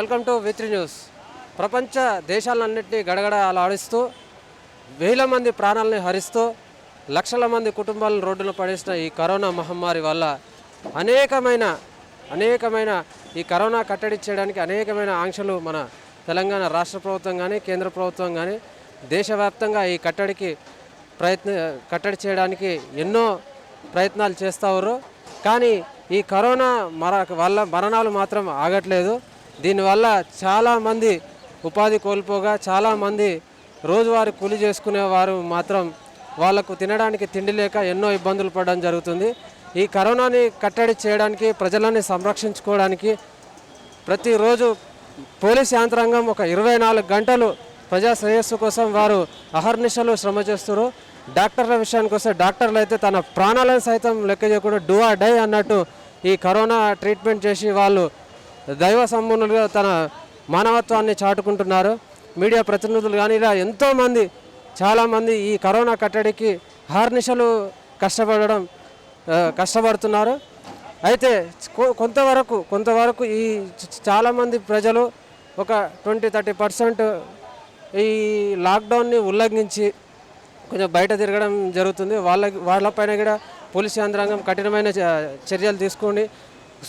Welcome to వి3 news. ప్రపంచ దేశాలన్నింటినీ గడగడలాడిస్తూ వేల మంది ప్రాణాలని హరిస్తూ లక్షల మంది కుటుంబాలను రోడ్డున పడేసిన ఈ కరోనా మహమ్మారి వల్ల అనేకమైన ఈ కరోనా కట్టడి చేయడానికి అనేకమైన ఆంక్షలు మన తెలంగాణ రాష్ట్ర ప్రభుత్వం కానీ కేంద్ర ప్రభుత్వం కానీ దేశవ్యాప్తంగా ఈ కట్టడి చేయడానికి ఎన్నో ప్రయత్నాలు చేస్తారు. కానీ ఈ కరోనా వల్ల మరణాలు మాత్రం ఆగట్లేదు. దీనివల్ల చాలామంది ఉపాధి కోల్పోగా చాలామంది రోజువారీ కూలి చేసుకునేవారు మాత్రం వాళ్లకు తినడానికి తిండి లేక ఎన్నో ఇబ్బందులు పడడం జరుగుతుంది. ఈ కరోనాని కట్టడి చేయడానికి ప్రజలని సంరక్షించుకోవడానికి ప్రతిరోజు పోలీస్ యంత్రాంగం ఒక 24 గంటలు ప్రజా శ్రేయస్సు కోసం వారు అహర్నిశలు శ్రమ చేస్తారు. డాక్టర్ల విషయానికి వస్తే డాక్టర్లు అయితే తన ప్రాణాలను సైతం లెక్క చేయకుండా డూ ఆర్ డై అన్నట్టు ఈ కరోనా ట్రీట్మెంట్ చేసి వాళ్ళు దైవ సంపన్నులుగా తన మానవత్వాన్ని చాటుకుంటున్నారు. మీడియా ప్రతినిధులు కానీ ఇలా ఎంతోమంది చాలామంది ఈ కరోనా కట్టడికి అహర్నిశలు కష్టపడుతున్నారు. అయితే కొంతవరకు ఈ చాలామంది ప్రజలు ఒక 20-30% ఈ లాక్డౌన్ని ఉల్లంఘించి కొంచెం బయట తిరగడం జరుగుతుంది. వాళ్ళపైన కూడా పోలీస్ యంత్రాంగం కఠినమైన చర్యలు తీసుకొని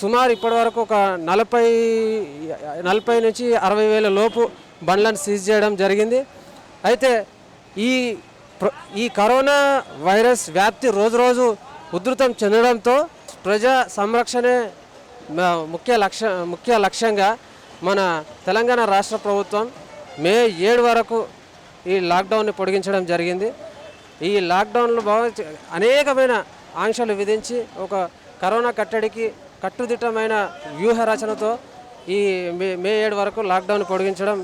సుమారు ఇప్పటివరకు ఒక 40 నుంచి 60 వేల లోపు బండ్లను సీజ్ చేయడం జరిగింది. అయితే ఈ కరోనా వైరస్ వ్యాప్తి రోజు ఉధృతం చెందడంతో ప్రజా సంరక్షణే ముఖ్య లక్ష్యంగా మన తెలంగాణ రాష్ట్ర ప్రభుత్వం మే 7 వరకు ఈ లాక్డౌన్ని పొడిగించడం జరిగింది. ఈ లాక్డౌన్లో అనేకమైన ఆంక్షలు విధించి ఒక కరోనా కట్టడికి కట్టుదిట్టమైన వ్యూహ రచనతో ఈ మే 7 వరకు లాక్డౌన్ పొడిగించడం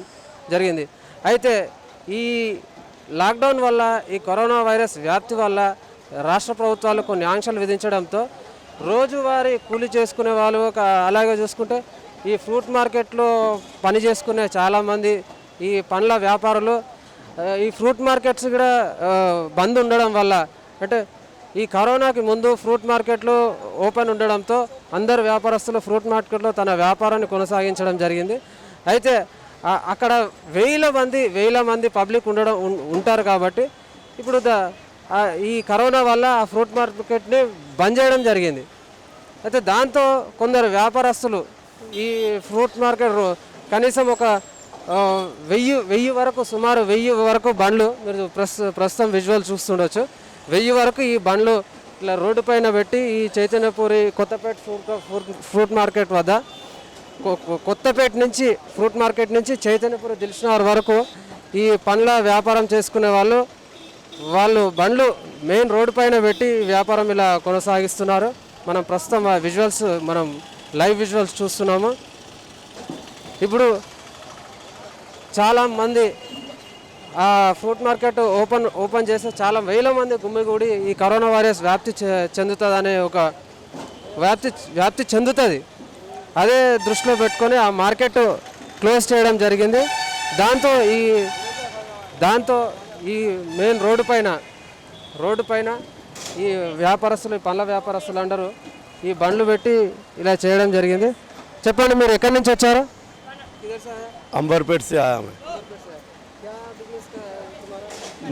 జరిగింది. అయితే ఈ లాక్డౌన్ వల్ల ఈ కరోనా వైరస్ వ్యాప్తి వల్ల రాష్ట్ర ప్రభుత్వాలు కొన్ని ఆంక్షలు విధించడంతో రోజువారీ కూలి చేసుకునే వాళ్ళు అలాగే చూసుకుంటే ఈ ఫ్రూట్ మార్కెట్లో పని చేసుకునే చాలామంది ఈ పండ్ల వ్యాపారులు ఈ ఫ్రూట్ మార్కెట్స్ కూడా బంద్ ఉండడం వల్ల అంటే ఈ కరోనాకి ముందు ఫ్రూట్ మార్కెట్లు ఓపెన్ ఉండడంతో అందరు వ్యాపారస్తులు ఫ్రూట్ మార్కెట్లో తన వ్యాపారాన్ని కొనసాగించడం జరిగింది. అయితే అక్కడ వేల మంది పబ్లిక్ ఉంటారు కాబట్టి ఇప్పుడు ఈ కరోనా వల్ల ఆ ఫ్రూట్ మార్కెట్ని బంద్ చేయడం జరిగింది. అయితే దాంతో కొందరు వ్యాపారస్తులు ఈ ఫ్రూట్ మార్కెట్ కనీసం ఒక 1000 వరకు సుమారు 1000 వరకు బండ్లు మీరు ప్రస్తుతం విజువల్ చూస్తుండొచ్చు. 1000 వరకు ఈ బండ్లు ఇలా రోడ్డు పైన పెట్టి ఈ చైతన్యపురి కొత్తపేట ఫ్రూట్ మార్కెట్ వద్ద కొత్తపేట నుంచి ఫ్రూట్ మార్కెట్ నుంచి చైతన్యపురి దిల్సుఖ్నగర్ వరకు ఈ పండ్ల వ్యాపారం చేసుకునే వాళ్ళు బండ్లు మెయిన్ రోడ్డు పైన పెట్టి వ్యాపారం ఇలా కొనసాగిస్తున్నారు. మనం ప్రస్తుతం ఆ విజువల్స్ లైవ్ విజువల్స్ చూస్తున్నాము. ఇప్పుడు చాలామంది ఆ ఫ్రూట్ మార్కెట్ ఓపెన్ చేస్తే చాలా వేల మంది గుమ్మిగూడి ఈ కరోనా వైరస్ వ్యాప్తి చెందుతుంది అదే దృష్టిలో పెట్టుకొని ఆ మార్కెట్ క్లోజ్ చేయడం జరిగింది. దాంతో ఈ మెయిన్ రోడ్డు పైన ఈ వ్యాపారస్తులు పండ్ల వ్యాపారస్తులు అందరూ ఈ బండ్లు పెట్టి ఇలా చేయడం జరిగింది. చెప్పండి, మీరు ఎక్కడి నుంచి వచ్చారు? अंबरपेट से आया मैं।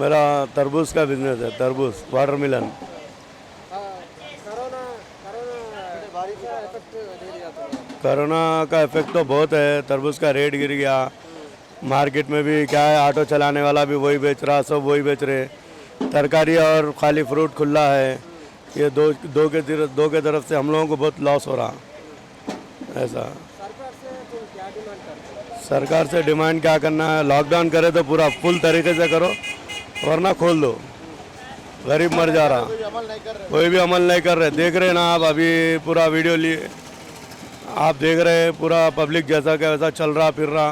मेरा तरबूज का बिजनेस है, तरबूज वाटरमेलन। कोरोना का इफेक्ट तो बहुत है। तरबूज का रेट गिर गया। मार्केट में भी क्या है, ऑटो चलाने वाला भी वही बेच रहा, सब वही बेच रहे। तरकारी और खाली फ्रूट खुला है। ये दो के तरफ से हम लोगों को बहुत लॉस हो रहा ऐसा। सरकार से डिमांड क्या करना है, लॉकडाउन करे तो पूरा फुल तरीके से करो, वरना खोल दो। गरीब मर जा रहा, कोई भी अमल नहीं कर रहे। देख रहे ना आप, अभी पूरा वीडियो लिए आप देख रहे हैं, पूरा पब्लिक जैसा क्या वैसा चल रहा फिर रहा।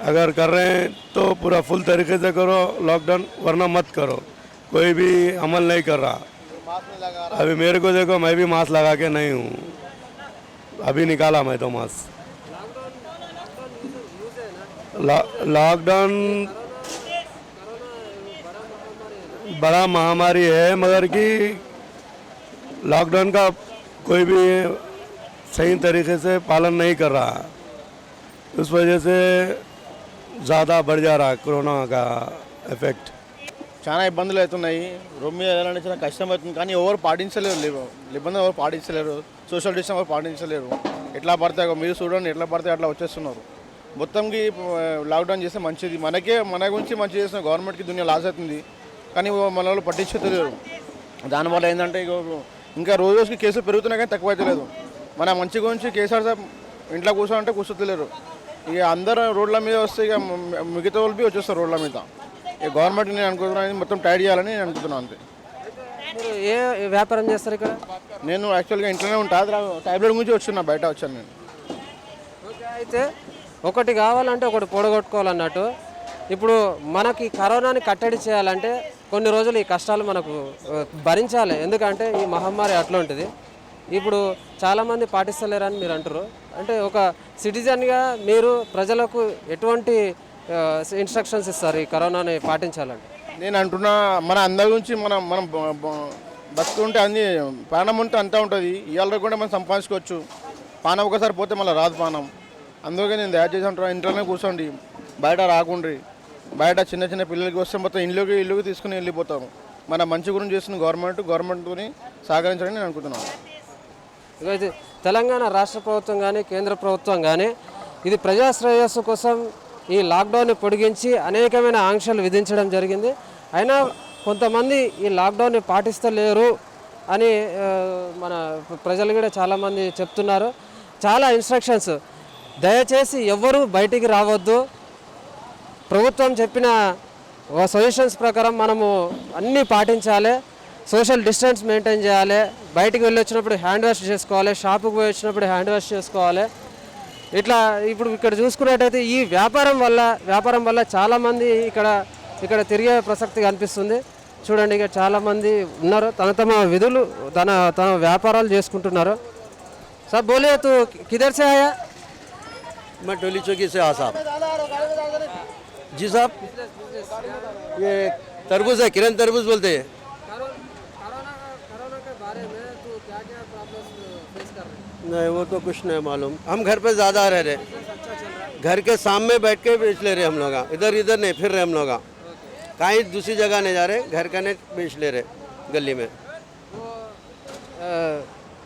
अगर कर रहे हैं तो पूरा फुल तरीके से करो लॉकडाउन, वरना मत करो। कोई भी अमल नहीं कर रहा। अभी मेरे को देखो, मैं भी मास्क लगा के नहीं हूँ, अभी निकाला मैं तो मास्क। लॉकडाउन बड़ा महामारी है, मगर कि लॉकडाउन का कोई भी सही तरीके से पालन नहीं कर रहा। उस वजह से ज़्यादा बढ़ जा रहा है कोरोना का इफेक्ट। చాలా ఇబ్బందులు అవుతున్నాయి. రోడ్ మీద వెళ్ళాలంటే చాలా కష్టం అవుతుంది. కానీ ఎవరు పాటించలేరు, నిబంధనలు ఎవరు పాటించలేరు, సోషల్ డిస్టెన్స్ ఎవరు పాటించలేరు. ఎట్లా పడితే మీరు చూడండి, ఎట్లా పడితే అట్లా వచ్చేస్తున్నారు. మొత్తంకి లాక్డౌన్ చేస్తే మంచిది. మన గురించి మంచి చేస్తున్న గవర్నమెంట్కి దునియా లాస్ అవుతుంది. కానీ మన వాళ్ళు పట్టించుకోలేరు. దానివల్ల ఏంటంటే ఇంకా రోజు రోజుకి కేసులు పెరుగుతున్నాయి కానీ తక్కువ అవుతలేదు. మన మంచి గురించి కేసీఆర్ సార్ ఇంట్లో కూర్చోాలంటే కూర్చోలేరు. ఇక అందరూ రోడ్ల మీద వస్తే ఇక మిగతా వాళ్ళు బి వచ్చేస్తారు రోడ్ల మీద. ఈ గవర్నమెంట్ నేను అనుకుంటున్నాను మొత్తం టైడ్ చేయాలని నేను అనుకుంటున్నాను అంతే. మీరు ఏ వ్యాపారం చేస్తారు ఇక్కడ? నేను యాక్చువల్గా ఇంట్లోనే ఉంటాను. టాబ్లెట్ గురించి వచ్చున్నా, బయట వచ్చాను నేను. ఓకే, అయితే ఒకటి కావాలంటే ఒకటి పొడగొట్టుకోవాలన్నట్టు. ఇప్పుడు మనకి కరోనాని కట్టడి చేయాలంటే కొన్ని రోజులు ఈ కష్టాలు మనకు భరించాలి. ఎందుకంటే ఈ మహమ్మారి అట్లా ఉంటుంది. ఇప్పుడు చాలామంది పాటిస్తలేరని మీరు అంటారు. అంటే ఒక సిటిజన్గా మీరు ప్రజలకు ఎటువంటి ఇన్స్ట్రక్షన్స్ ఇస్తారు ఈ కరోనాని పాటించాలంటే? నేను అంటున్నా, మన అందరి గురించి మనం బతుకుంటే అన్ని ప్రాణం ఉంటే అంతా ఉంటుంది. ఇవాళ కూడా మనం సంపాదించుకోవచ్చు. పానం ఒకసారి పోతే మళ్ళీ రాదు పానం. అందుకే నేను దయచేసి అంటున్నా, ఇంట్లోనే కూర్చోండి, బయట రాకుండ్రి. బయట చిన్న చిన్న పిల్లలకి వస్తే మొత్తం ఇల్లుకి తీసుకుని వెళ్ళిపోతాము. మన మంచి గురించి చేస్తున్న గవర్నమెంట్ని సహకరించాలని నేను అనుకుంటున్నాను. ఇదైతే తెలంగాణ రాష్ట్ర ప్రభుత్వం కానీ కేంద్ర ప్రభుత్వం కానీ ఇది ప్రజా శ్రేయస్సు కోసం ఈ లాక్డౌన్ని పొడిగించి అనేకమైన ఆంక్షలు విధించడం జరిగింది. అయినా కొంతమంది ఈ లాక్డౌన్ని పాటిస్తలేరు అని మన ప్రజలు కూడా చాలామంది చెప్తున్నారు. చాలా ఇన్స్ట్రక్షన్స్, దయచేసి ఎవ్వరూ బయటికి రావద్దు, ప్రభుత్వం చెప్పిన సజెషన్స్ ప్రకారం మనము అన్నీ పాటించాలి, సోషల్ డిస్టెన్స్ మెయింటైన్ చేయాలి, బయటికి వెళ్ళి వచ్చినప్పుడు హ్యాండ్ వాష్ చేసుకోవాలి, షాపుకి పోయి వచ్చినప్పుడు హ్యాండ్ వాష్ చేసుకోవాలి. ఇట్లా ఇప్పుడు ఇక్కడ చూసుకున్నట్టయితే ఈ వ్యాపారం వల్ల చాలామంది ఇక్కడ తిరిగే ప్రసక్తి కనిపిస్తుంది. చూడండి, ఇక్కడ చాలామంది ఉన్నారు, తమ విధులు తన వ్యాపారాలు చేసుకుంటున్నారు. సార్ బోలే తు కిధర్ సే ఆయా? मैं टोली चौकी से आ साहब। जी साहब, ये तरबूज है, किरण तरबूज बोलते हैं। नहीं वो तो कुछ नहीं मालूम, हम घर पे ज़्यादा रह रहे, घर के सामने बैठ के बेच ले रहे हम लोग, इधर नहीं फिर रहे हम लोग, कहीं दूसरी जगह नहीं जा रहे, घर का नहीं बेच ले रहे गली में।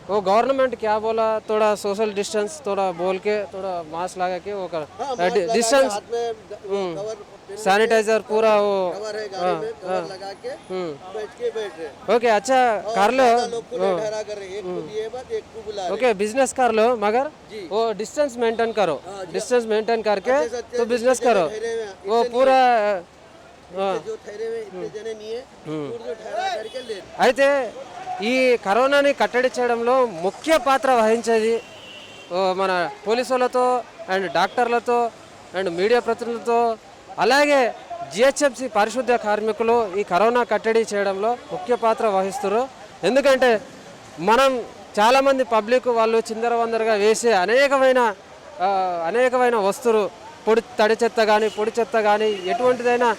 वो गवर्नमेंट क्या बोला, थोड़ा सोशल डिस्टेंस थोड़ा बोल के थोड़ा मास्क लगा के वो कर डिस्टेंस सैनिटाइजर पूरा वो लगा के बैठ रहे। ओके, अच्छा कर लो, ओके बिजनेस कर लो, मगर वो डिस्टेंस मेंटेन करो, डिस्टेंस मेंटेन करके तो बिजनेस करो। वो पूरा అయితే ఈ కరోనాని కట్టడి చేయడంలో ముఖ్య పాత్ర వహించేది మన పోలీసులతో అండ్ డాక్టర్లతో అండ్ మీడియా ప్రతినిధులతో అలాగే జిహెచ్ఎంసీ పారిశుద్ధ్య కార్మికులు ఈ కరోనా కట్టడి చేయడంలో ముఖ్య పాత్ర వహిస్తారు. ఎందుకంటే మనం చాలామంది పబ్లిక్ వాళ్ళు చిందరవందరగా వేసే అనేకమైన వస్తువులు తడి చెత్త కానీ పొడి చెత్త కానీ ఎటువంటిదైనా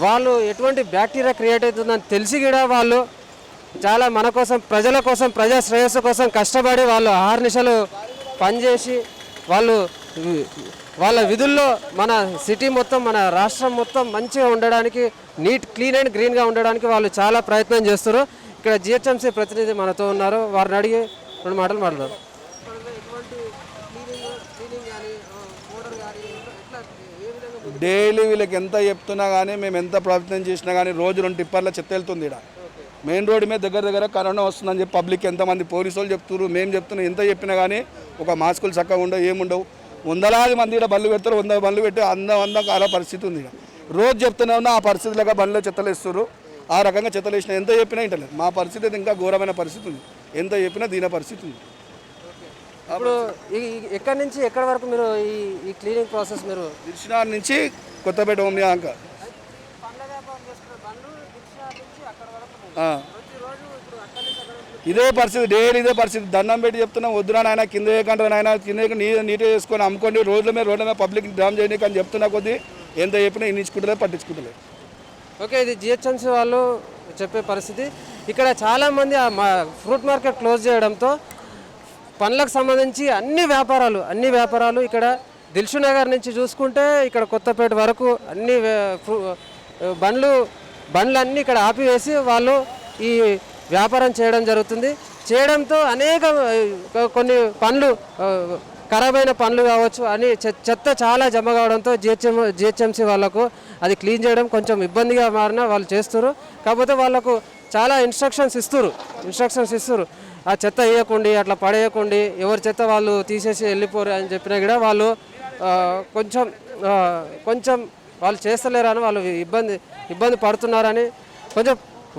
వాళ్ళు ఎటువంటి బ్యాక్టీరియా క్రియేట్ అవుతుందని తెలిసి కూడా వాళ్ళు చాలా మన కోసం ప్రజల కోసం ప్రజా శ్రేయస్సు కోసం కష్టపడి వాళ్ళు ఆహర్నిశలు పనిచేసి వాళ్ళ విధుల్లో మన సిటీ మొత్తం మన రాష్ట్రం మొత్తం మంచిగా ఉండడానికి క్లీన్ అండ్ గ్రీన్గా ఉండడానికి వాళ్ళు చాలా ప్రయత్నం చేస్తారు. ఇక్కడ జిహెచ్ఎంసీ ప్రతినిధి మనతో ఉన్నారు, వారిని అడిగి 2 మాటలు మాట్లాడారు. డైలీ వీళ్ళకి ఎంత చెప్తున్నా కానీ మేము ఎంత ప్రయత్నం చేసినా కానీ రోజు 2 టిప్పర్ల చెత్త వెళ్తుంది. ఇక్కడ మెయిన్ రోడ్డు మీద దగ్గర కరోనా వస్తుందని చెప్పి పబ్లిక్ ఎంతమంది పోలీసు వాళ్ళు చెప్తున్నారు, మేము చెప్తున్నాం. ఎంత చెప్పినా కానీ ఒక మాస్కులు చక్కగా ఉండవు, ఏముండవు. 100 మంది ఇక్కడ బండ్లు పెడతారు, 100 బండ్లు పెట్టి అందం అలా పరిస్థితి ఉంది. రోజు చెప్తూనే ఉన్నా ఆ పరిస్థితిలాగా బండ్లో చెత్తలు వేస్తారు, ఆ రకంగా చెత్తలు వేసినా ఎంత చెప్పినా ఇంటలేదు. మా పరిస్థితి అయితే ఇంకా ఘోరమైన పరిస్థితి ఉంది, ఎంత చెప్పినా దీని పరిస్థితి ఉంది. ఇప్పుడు ఎక్కడి నుంచి ఎక్కడి వరకు మీరు ఈ క్లీనింగ్ ప్రాసెస్ మీరు? దిల్షనార్ నుంచి కొత్తపేట ఓమియా అంక ఇదే పరిస్థితి, డైలీ ఇదే పరిస్థితి. దండం పెట్టి చెప్తున్నాం, వద్దురా నాయన కింద వేయకంటారు, నాయన కింద నీట్గా చేసుకొని అమ్ముకోండి, రోడ్ల మీద పబ్లిక్ డ్రామ్ చేయడానికి అని చెప్తున్నా కొద్దీ ఎంత చెప్పినా ఇన్నించుకుంటలేదు, పట్టించుకుంటలేదు. ఓకే, ఇది జిహెచ్ఎంసీ వాళ్ళు చెప్పే పరిస్థితి. ఇక్కడ చాలామంది ఫ్రూట్ మార్కెట్ క్లోజ్ చేయడంతో పండ్లకు సంబంధించి అన్ని వ్యాపారాలు ఇక్కడ దిల్షు నగర్ నుంచి చూసుకుంటే ఇక్కడ కొత్తపేట వరకు అన్ని బండ్లన్నీ ఇక్కడ ఆపివేసి వాళ్ళు ఈ వ్యాపారం చేయడం జరుగుతుంది. చేయడంతో అనేక కొన్ని ఖరాబైన పండ్లు కావచ్చు అని చెత్త చాలా జమ కావడంతో జిహెచ్ఎంసీ వాళ్ళకు అది క్లీన్ చేయడం కొంచెం ఇబ్బందిగా మారిన వాళ్ళు చేస్తారు. కాకపోతే వాళ్ళకు చాలా ఇన్స్ట్రక్షన్స్ ఇస్తారు. ఆ చెత్త వేయకండి, అట్లా పడేయకండి, ఎవరి చెత్త వాళ్ళు తీసేసి వెళ్ళిపోరు అని చెప్పినా కూడా వాళ్ళు కొంచెం వాళ్ళు చేస్తలేరని వాళ్ళు ఇబ్బంది పడుతున్నారని కొంచెం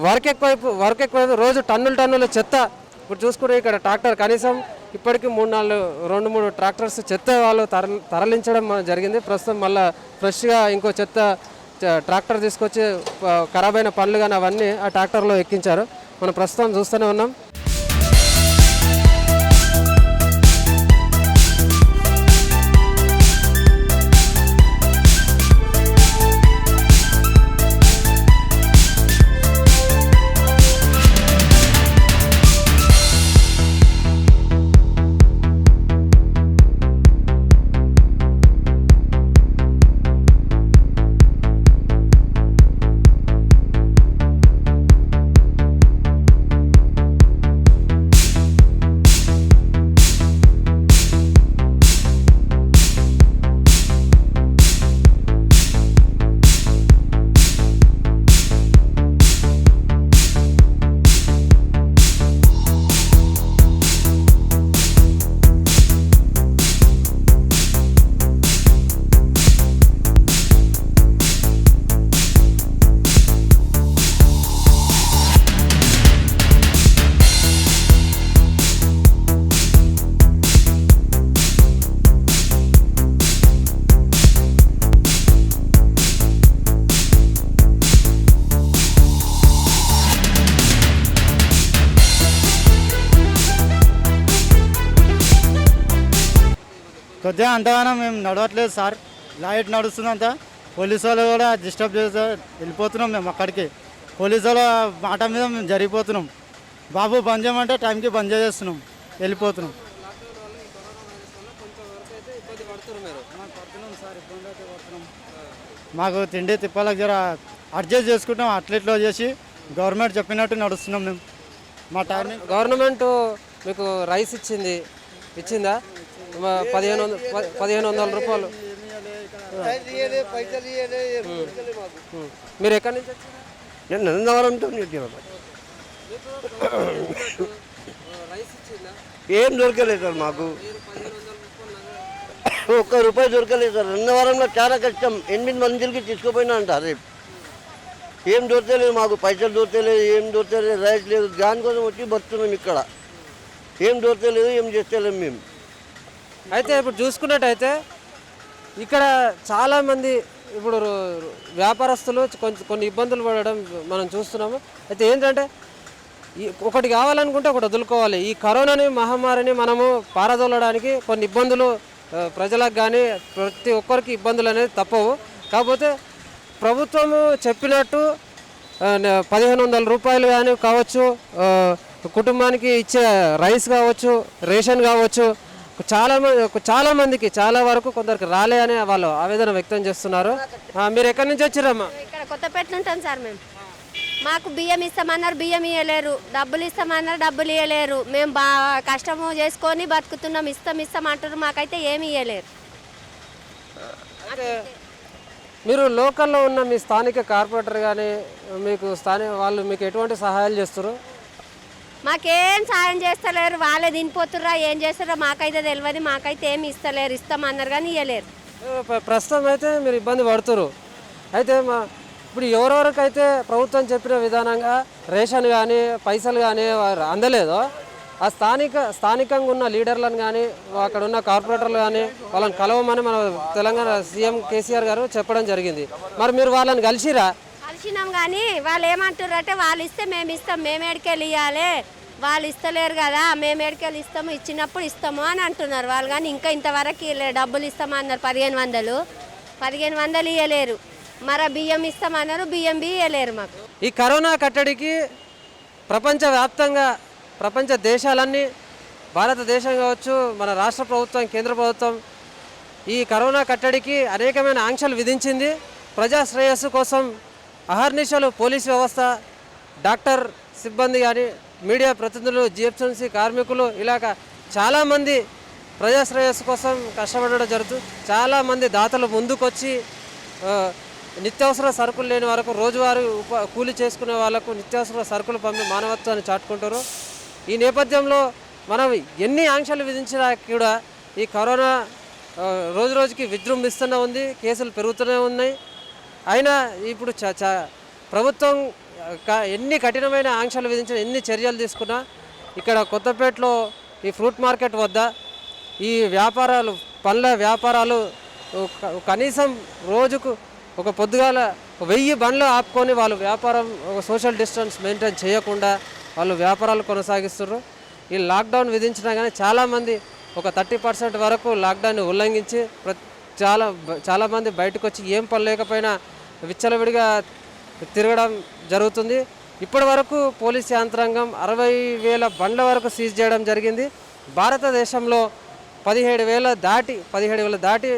వర్క్ ఎక్కువైపు రోజు టన్నుల చెత్త. ఇప్పుడు చూసుకుంటే ఇక్కడ ట్రాక్టర్ కనీసం ఇప్పటికీ 2-3 ట్రాక్టర్స్ చెత్త వాళ్ళు తరలించడం జరిగింది. ప్రస్తుతం మళ్ళీ ఫ్రెష్గా ఇంకో చెత్త ట్రాక్టర్ తీసుకొచ్చి ఖరాబైన పనులు కానీ అవన్నీ ఆ ట్రాక్టర్లో ఎక్కించారు. మనం ప్రస్తుతం చూస్తూనే ఉన్నాం. కొద్దిగా అంతగానో మేము నడవట్లేదు సార్, లైట్ నడుస్తుందంతా. పోలీసు వాళ్ళు కూడా డిస్టర్బ్ చేస్తే వెళ్ళిపోతున్నాం మేము అక్కడికి. పోలీసు వాళ్ళ మాట మీద మేము జరిగిపోతున్నాం. బాబు బంద్ చేయమంటే టైంకి బంద్ చేస్తున్నాం, వెళ్ళిపోతున్నాం. మాకు తిండి తిప్పాలకు జర అడ్జస్ట్ చేసుకుంటాం, అట్లెట్లో చేసి గవర్నమెంట్ చెప్పినట్టు నడుస్తున్నాం మేము. మా టైమింగ్ గవర్నమెంట్ మీకు రైస్ ఇచ్చిందా? 1500 రూపాయలు. మీరు ఎక్కడి నుంచి వచ్చారు? నేను నందవరంతో ఏం దొరకలేదు సార్ మాకు, ₹1 దొరకలేదు సార్. నందవరంలో చాలా కష్టం. 8 మందికి తీసుకుపోయినా అంటారు. రేపు ఏం దొరకలేదు మాకు, పైసలు దొరకలేదు, ఏం దొరకలేదు, రైస్ లేదు. దానికోసం వచ్చి బతున్నాం ఇక్కడ. ఏం దొరకలేదు, ఏం చేస్తలేము మేము. అయితే ఇప్పుడు చూసుకున్నట్టయితే ఇక్కడ చాలామంది ఇప్పుడు వ్యాపారస్తులు కొన్ని ఇబ్బందులు పడడం మనం చూస్తున్నాము. అయితే ఏంటంటే ఒకటి కావాలనుకుంటే ఒకటి వదులుకోవాలి. ఈ కరోనాని మహమ్మారిని మనము పారదోలడానికి కొన్ని ఇబ్బందులు ప్రజలకు కానీ ప్రతి ఒక్కరికి ఇబ్బందులు అనేది తప్పవు. కాకపోతే ప్రభుత్వము చెప్పినట్టు 1500 రూపాయలు కానీ కావచ్చు, కుటుంబానికి ఇచ్చే రైస్ కావచ్చు, రేషన్ కావచ్చు, చాలా వరకు కొందరికి రాలే అని వాళ్ళు ఆవేదన వ్యక్తం చేస్తున్నారు. మీరు ఎక్కడి నుంచి వచ్చారమ్మా? ఇక్కడ కొత్తపేట ఉంటాం సార్ మేము. మాకు బియ్యం ఇస్తామన్నారు, బియ్యం ఇవ్వలేరు. డబ్బులు ఇస్తామన్నారు, డబ్బులు ఇవ్వలేరు. మేము బాగా కష్టము చేసుకొని బతుకుతున్నాం. ఇస్తాం అంటారు, మాకైతే ఏమి ఇవ్వలేరు. మీరు లోకల్లో ఉన్న మీ స్థానిక కార్పొరేటర్ కానీ వాళ్ళు మీకు ఎటువంటి సహాయాలు చేస్తారు? మాకేం సాయం చేస్తలేరు. వాళ్ళే తినిపోతుర్రా, ఏం చేస్తారో మాకైతే తెలియదు. మాకైతే ఏమి ఇస్తామన్నారు కానీ ఇవ్వలేరు. ప్రస్తుతం అయితే మీరు ఇబ్బంది పడుతురు. అయితే ఇప్పుడు ఎవరెవరికైతే ప్రభుత్వం చెప్పిన విధానంగా రేషన్ కానీ పైసలు కానీ అందలేదో ఆ స్థానికంగా ఉన్న లీడర్లను కానీ అక్కడ ఉన్న కార్పొరేటర్లు కానీ వాళ్ళని కలవమని మన తెలంగాణ సీఎం కేసీఆర్ గారు చెప్పడం జరిగింది. మరి మీరు వాళ్ళని కలిసినాం కానీ వాళ్ళు ఏమంటారు అంటే వాళ్ళు ఇస్తే మేము ఇస్తాం, మేము ఎడికెళ్ళి ఇవ్వాలి, వాళ్ళు ఇస్తలేరు కదా, మేము ఎడికెళ్ళి ఇస్తాము, ఇచ్చినప్పుడు ఇస్తాము అని అంటున్నారు వాళ్ళు. కానీ ఇంకా ఇంతవరకు డబ్బులు ఇస్తామన్నారు 1500 ఇవ్వలేరు. మరి బియ్యం ఇస్తామన్నారు, బియ్యం ఇవ్వలేరు మాకు. ఈ కరోనా కట్టడికి ప్రపంచవ్యాప్తంగా ప్రపంచ దేశాలన్నీ, భారతదేశం కావచ్చు, మన రాష్ట్ర ప్రభుత్వం, కేంద్ర ప్రభుత్వం ఈ కరోనా కట్టడికి అనేకమైన ఆంక్షలు విధించింది. ప్రజా శ్రేయస్సు కోసం అహర్నిశలు పోలీస్ వ్యవస్థ, డాక్టర్ సిబ్బంది కానీ, మీడియా ప్రతినిధులు, జిహెచ్ఎంసీ కార్మికులు ఇలాగ చాలామంది ప్రజా శ్రేయస్సు కోసం కష్టపడడం జరుగుతుంది. చాలామంది దాతలు ముందుకొచ్చి నిత్యావసర సరుకులు లేని వరకు, రోజువారీ కూలి చేసుకునే వాళ్ళకు నిత్యావసర సరుకులు పంపి మానవత్వాన్ని చాటుకుంటారు. ఈ నేపథ్యంలో మనం ఎన్ని ఆంక్షలు విధించినా కూడా ఈ కరోనా రోజు రోజుకి విజృంభిస్తూనే ఉంది, కేసులు పెరుగుతూనే ఉన్నాయి. అయినా ఇప్పుడు ప్రభుత్వం ఎన్ని కఠినమైన ఆంక్షలు విధించినా, ఎన్ని చర్యలు తీసుకున్నా ఇక్కడ కొత్తపేటలో ఈ ఫ్రూట్ మార్కెట్ వద్ద ఈ వ్యాపారాలు, పండ్ల వ్యాపారాలు కనీసం రోజుకు ఒక పొద్దుగాల 1000 బండ్లు ఆపుకొని వాళ్ళు వ్యాపారం ఒక సోషల్ డిస్టెన్స్ మెయింటైన్ చేయకుండా వాళ్ళు వ్యాపారాలు కొనసాగిస్తున్నారు. ఈ లాక్డౌన్ విధించినా కానీ చాలామంది ఒక 30% వరకు లాక్డౌన్ ఉల్లంఘించి చాలామంది బయటకు వచ్చి ఏం పని లేకపోయినా విచ్చలవిడిగా తిరగడం జరుగుతుంది. ఇప్పటి వరకు పోలీస్ యంత్రాంగం 60,000 బండ్ల వరకు సీజ్ చేయడం జరిగింది. భారతదేశంలో 17,000 దాటి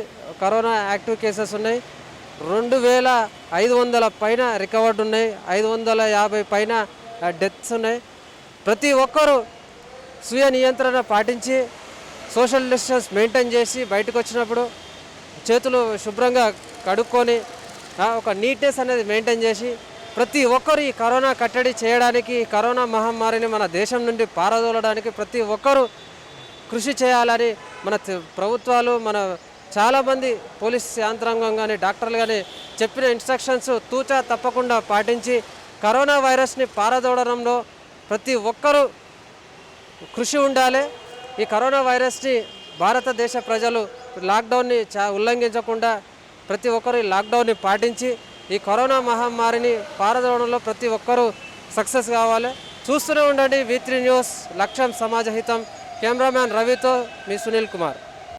కరోనా యాక్టివ్ కేసెస్ ఉన్నాయి. 2,500 పైన రికవర్డ్ ఉన్నాయి. 550 పైన డెత్స్ ఉన్నాయి. ప్రతి ఒక్కరూ స్వీయ నియంత్రణ పాటించి సోషల్ డిస్టెన్స్ మెయింటైన్ చేసి బయటకు వచ్చినప్పుడు చేతులు శుభ్రంగా కడుక్కొని ఒక నీట్నెస్ అనేది మెయింటైన్ చేసి ప్రతి ఒక్కరు ఈ కరోనా కట్టడి చేయడానికి, కరోనా మహమ్మారిని మన దేశం నుండి పారదోలడానికి ప్రతి ఒక్కరూ కృషి చేయాలని మన ప్రభుత్వాలు, మన చాలామంది పోలీస్ యంత్రాంగం కానీ, డాక్టర్లు కానీ చెప్పిన ఇన్స్ట్రక్షన్స్ తూచా తప్పకుండా పాటించి కరోనా వైరస్ని పారదోలడంలో ప్రతి ఒక్కరూ కృషి ఉండాలి. ఈ కరోనా వైరస్ని భారతదేశ ప్రజలు లాక్డౌన్ని ఉల్లంఘించకుండా ప్రతి ఒక్కరు ఈ లాక్డౌన్ని పాటించి ఈ కరోనా మహమ్మారిని పారదోలడంలో ప్రతి ఒక్కరూ సక్సెస్ కావాలి. చూస్తూనే ఉండండి V3 న్యూస్, లక్ష్యం సమాజ హితం. కెమెరామ్యాన్ రవితో మీ సునీల్ కుమార్.